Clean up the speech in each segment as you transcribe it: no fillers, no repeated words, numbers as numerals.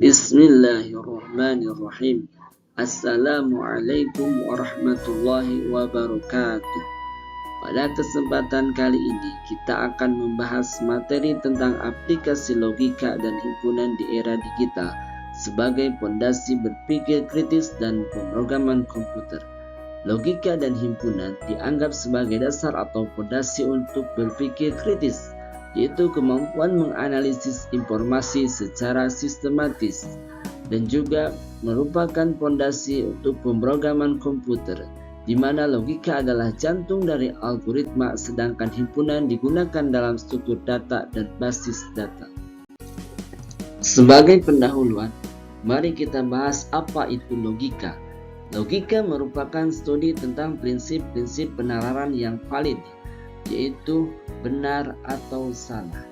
Bismillahirrahmanirrahim. Assalamualaikum warahmatullahi wabarakatuh. Pada kesempatan kali ini kita akan membahas materi tentang aplikasi logika dan himpunan di era digital sebagai pondasi berpikir kritis dan pemrograman komputer. Logika dan himpunan dianggap sebagai dasar atau pondasi untuk berpikir kritis, yaitu kemampuan menganalisis informasi secara sistematis, dan juga merupakan pondasi untuk pemrograman komputer, di mana logika adalah jantung dari algoritma, sedangkan himpunan digunakan dalam struktur data dan basis data. Sebagai pendahuluan, mari kita bahas apa itu logika. Logika merupakan studi tentang prinsip-prinsip penalaran yang valid, yaitu benar atau salah.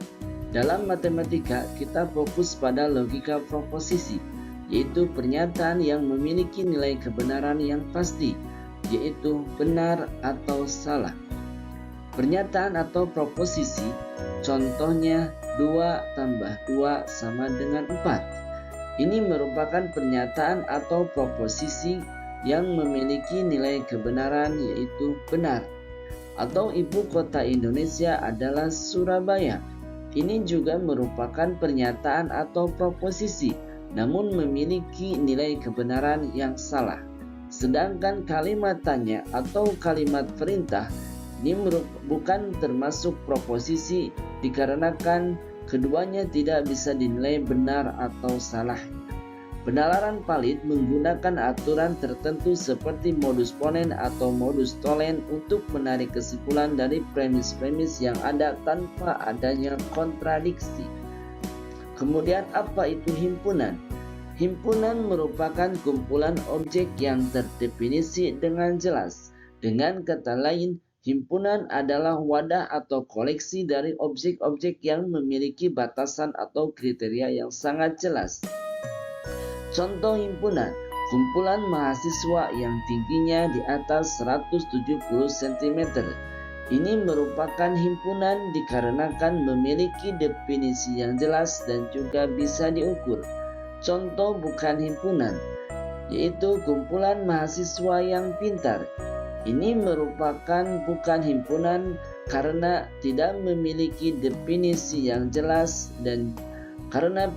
Dalam matematika, kita fokus pada logika proposisi, yaitu pernyataan yang memiliki nilai kebenaran yang pasti, yaitu benar atau salah. Pernyataan atau proposisi, contohnya 2 tambah 2 sama dengan 4. Ini merupakan pernyataan atau proposisi yang memiliki nilai kebenaran, yaitu benar. Atau ibu kota Indonesia adalah Surabaya. Ini juga merupakan pernyataan atau proposisi, namun memiliki nilai kebenaran yang salah. Sedangkan kalimat tanya atau kalimat perintah ini bukan termasuk proposisi, dikarenakan keduanya tidak bisa dinilai benar atau salah. Penalaran valid menggunakan aturan tertentu seperti modus ponens atau modus tollens untuk menarik kesimpulan dari premis-premis yang ada tanpa adanya kontradiksi. Kemudian apa itu himpunan? Himpunan merupakan kumpulan objek yang terdefinisi dengan jelas. Dengan kata lain, himpunan adalah wadah atau koleksi dari objek-objek yang memiliki batasan atau kriteria yang sangat jelas. Contoh himpunan, kumpulan mahasiswa yang tingginya di atas 170 cm. Ini merupakan himpunan dikarenakan memiliki definisi yang jelas dan juga bisa diukur. Contoh bukan himpunan, yaitu kumpulan mahasiswa yang pintar. Ini merupakan bukan himpunan karena tidak memiliki definisi yang jelas, dan karena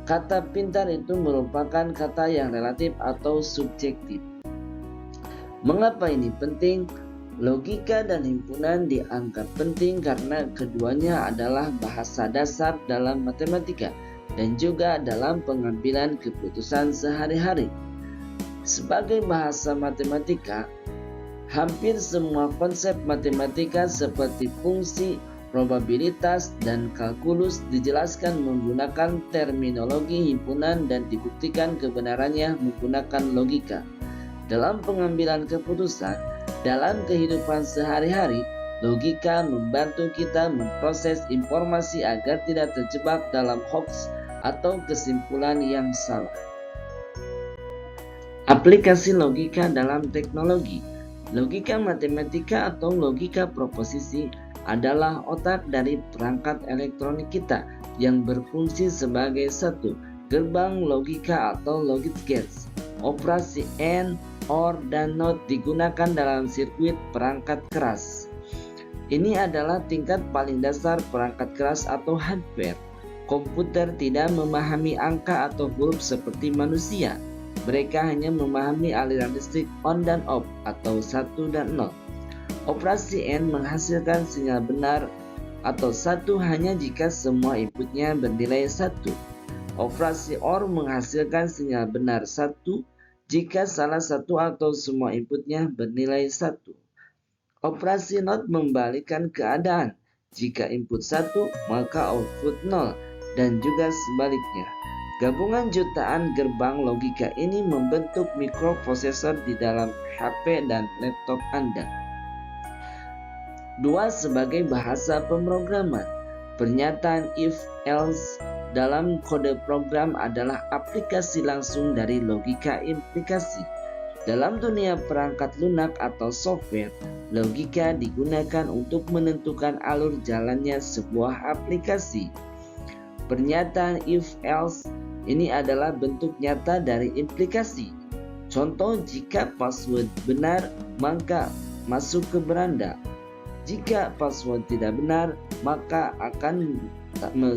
kata pintar itu merupakan kata yang relatif atau subjektif. Mengapa ini penting? Logika dan himpunan dianggap penting karena keduanya adalah bahasa dasar dalam matematika dan juga dalam pengambilan keputusan sehari-hari. Sebagai bahasa matematika, hampir semua konsep matematika seperti fungsi, probabilitas, dan kalkulus dijelaskan menggunakan terminologi himpunan dan dibuktikan kebenarannya menggunakan logika. Dalam pengambilan keputusan, dalam kehidupan sehari-hari, logika membantu kita memproses informasi agar tidak terjebak dalam hoax atau kesimpulan yang salah. Aplikasi logika dalam teknologi. Logika matematika atau logika proposisi adalah otak dari perangkat elektronik kita yang berfungsi sebagai satu gerbang logika atau logic gates. Operasi AND, OR, dan NOT digunakan dalam sirkuit perangkat keras. Ini adalah tingkat paling dasar perangkat keras atau hardware. Komputer tidak memahami angka atau huruf seperti manusia. Mereka hanya memahami aliran listrik on dan off atau 1 dan 0. Operasi AND menghasilkan sinyal benar atau 1 hanya jika semua inputnya bernilai 1. Operasi OR menghasilkan sinyal benar 1 jika salah satu atau semua inputnya bernilai 1. Operasi NOT membalikkan keadaan. Jika input 1 maka output 0, dan juga sebaliknya. Gabungan jutaan gerbang logika ini membentuk mikroprosesor di dalam HP dan laptop Anda. 2. Sebagai bahasa pemrograman. Pernyataan if-else dalam kode program adalah aplikasi langsung dari logika implikasi. Dalam dunia perangkat lunak atau software, logika digunakan untuk menentukan alur jalannya sebuah aplikasi. Pernyataan if-else ini adalah bentuk nyata dari implikasi. Contoh, jika password benar, maka masuk ke beranda. Jika password tidak benar, maka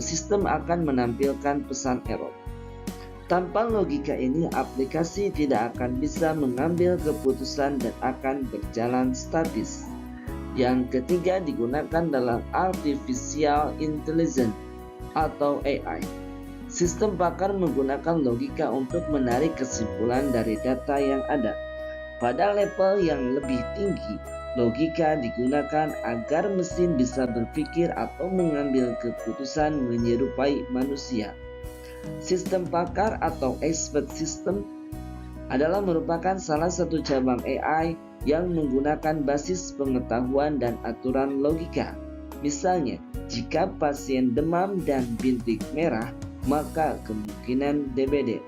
sistem akan menampilkan pesan error. Tanpa logika ini, aplikasi tidak akan bisa mengambil keputusan dan akan berjalan statis. Yang ketiga digunakan dalam artificial intelligence atau AI. Sistem pakar menggunakan logika untuk menarik kesimpulan dari data yang ada. Pada level yang lebih tinggi, logika digunakan agar mesin bisa berpikir atau mengambil keputusan menyerupai manusia. Sistem pakar atau expert system adalah merupakan salah satu cabang AI yang menggunakan basis pengetahuan dan aturan logika. Misalnya, jika pasien demam dan bintik merah, maka kemungkinan DBD.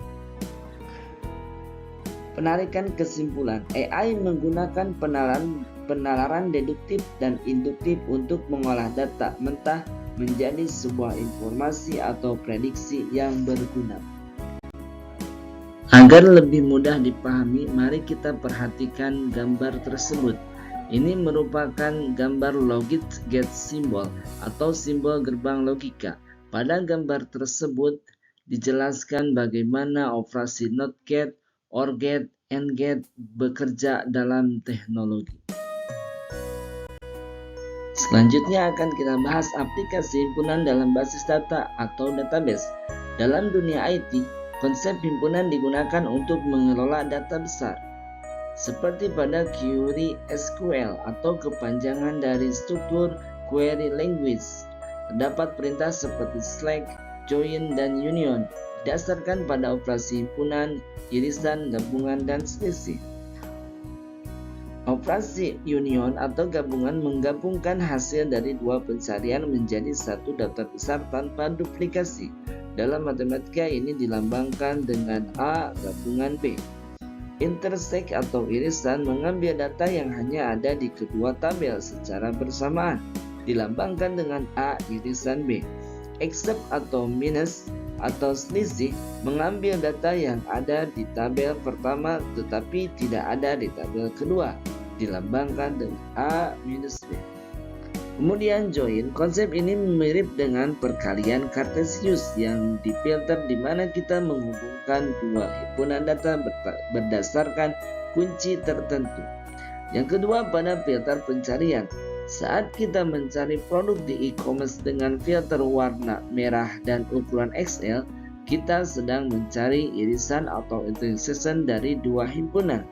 Penarikan kesimpulan. AI menggunakan penalaran deduktif dan induktif untuk mengolah data mentah menjadi sebuah informasi atau prediksi yang berguna. Agar lebih mudah dipahami, mari kita perhatikan gambar tersebut. Ini merupakan gambar logic gate symbol atau simbol gerbang logika. Pada gambar tersebut dijelaskan bagaimana operasi NOT gate, OR gate, AND gate bekerja dalam teknologi. Selanjutnya akan kita bahas aplikasi himpunan dalam basis data atau database. Dalam dunia IT, konsep himpunan digunakan untuk mengelola data besar. Seperti pada query SQL atau kepanjangan dari struktur query language. Terdapat perintah seperti select, join, dan union didasarkan pada operasi himpunan, irisan, gabungan, dan selisih. Operasi union atau gabungan menggabungkan hasil dari dua pencarian menjadi satu daftar besar tanpa duplikasi. Dalam matematika ini dilambangkan dengan A gabungan B. Intersect atau irisan mengambil data yang hanya ada di kedua tabel secara bersamaan, dilambangkan dengan A irisan B. Except atau minus atau selisih mengambil data yang ada di tabel pertama tetapi tidak ada di tabel kedua, dilambangkan dengan A minus B. Kemudian join, konsep ini mirip dengan perkalian Cartesius yang difilter di mana kita menghubungkan dua himpunan data berdasarkan kunci tertentu. Yang kedua pada filter pencarian. Saat kita mencari produk di e-commerce dengan filter warna merah dan ukuran XL, kita sedang mencari irisan atau intersection dari dua himpunan.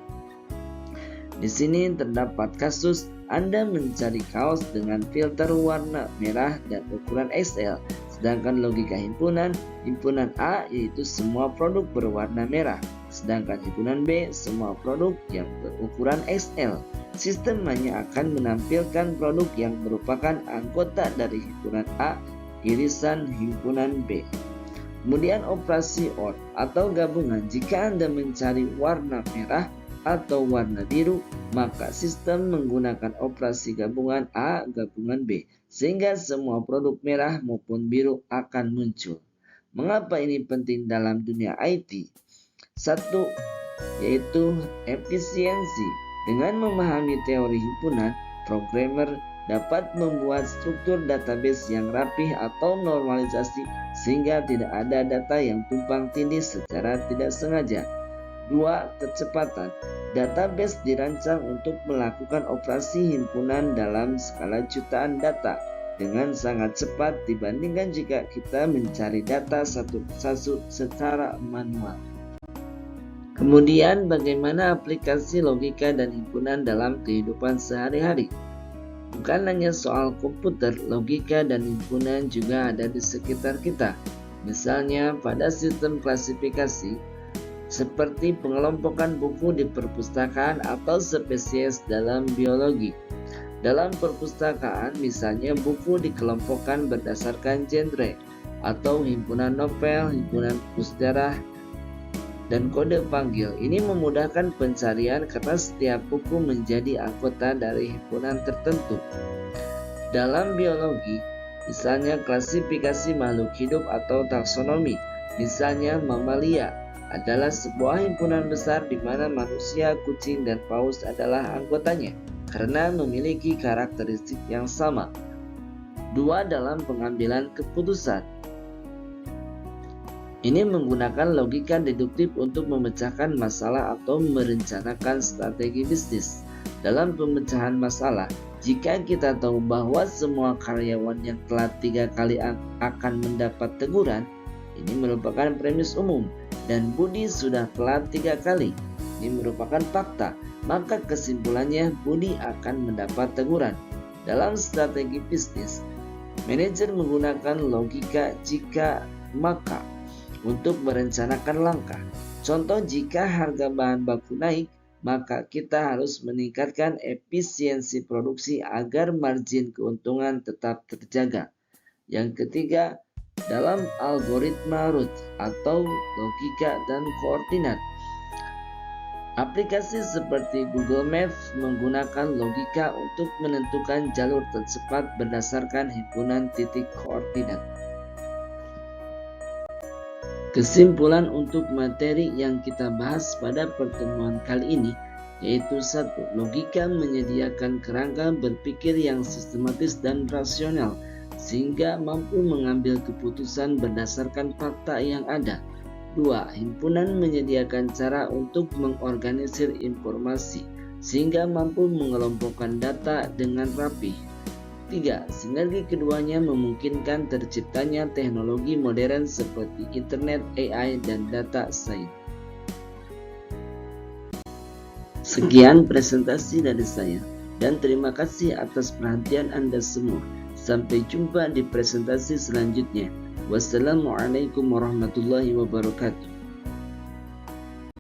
Di sini terdapat kasus Anda mencari kaos dengan filter warna merah dan ukuran XL, sedangkan logika himpunan A yaitu semua produk berwarna merah, sedangkan himpunan B semua produk yang berukuran XL. Sistem hanya akan menampilkan produk yang merupakan anggota dari himpunan A, irisan himpunan B. Kemudian operasi OR atau gabungan. Jika Anda mencari warna merah atau warna biru, maka sistem menggunakan operasi gabungan A gabungan B, sehingga semua produk merah maupun biru akan muncul. Mengapa ini penting dalam dunia IT? Satu, yaitu efisiensi. Dengan memahami teori himpunan, programmer dapat membuat struktur database yang rapih atau normalisasi sehingga tidak ada data yang tumpang tindih secara tidak sengaja. 2. Kecepatan. Database dirancang untuk melakukan operasi himpunan dalam skala jutaan data dengan sangat cepat dibandingkan jika kita mencari data satu persatu secara manual. Kemudian bagaimana aplikasi logika dan himpunan dalam kehidupan sehari-hari? Bukan hanya soal komputer, logika dan himpunan juga ada di sekitar kita. Misalnya pada sistem klasifikasi, seperti pengelompokan buku di perpustakaan atau spesies dalam biologi. Dalam perpustakaan, misalnya buku dikelompokkan berdasarkan genre atau himpunan novel, himpunan buku sejarah, dan kode panggil. Ini memudahkan pencarian karena setiap buku menjadi anggota dari himpunan tertentu. Dalam biologi, misalnya klasifikasi makhluk hidup atau taksonomi. Misalnya mamalia adalah sebuah himpunan besar di mana manusia, kucing, dan paus adalah anggotanya karena memiliki karakteristik yang sama. 2. Dalam pengambilan keputusan. Ini menggunakan logika deduktif untuk memecahkan masalah atau merencanakan strategi bisnis. Dalam pemecahan masalah, jika kita tahu bahwa semua karyawan yang telat 3 kali akan mendapat teguran, ini merupakan premis umum, dan Budi sudah telat 3 kali. Ini merupakan fakta, maka kesimpulannya Budi akan mendapat teguran. Dalam strategi bisnis, manajer menggunakan logika jika maka untuk merencanakan langkah. Contoh, jika harga bahan baku naik, maka kita harus meningkatkan efisiensi produksi agar margin keuntungan tetap terjaga. Yang ketiga, dalam algoritma root atau logika dan koordinat. Aplikasi seperti Google Maps menggunakan logika untuk menentukan jalur tercepat berdasarkan himpunan titik koordinat. Kesimpulan untuk materi yang kita bahas pada pertemuan kali ini yaitu 1. Logika menyediakan kerangka berpikir yang sistematis dan rasional sehingga mampu mengambil keputusan berdasarkan fakta yang ada. 2. Himpunan menyediakan cara untuk mengorganisir informasi sehingga mampu mengelompokkan data dengan rapi. 3. Sinergi keduanya memungkinkan terciptanya teknologi modern seperti internet, AI, dan data science. Sekian presentasi dari saya dan terima kasih atas perhatian Anda semua. Sampai jumpa di presentasi selanjutnya. Wassalamualaikum warahmatullahi wabarakatuh.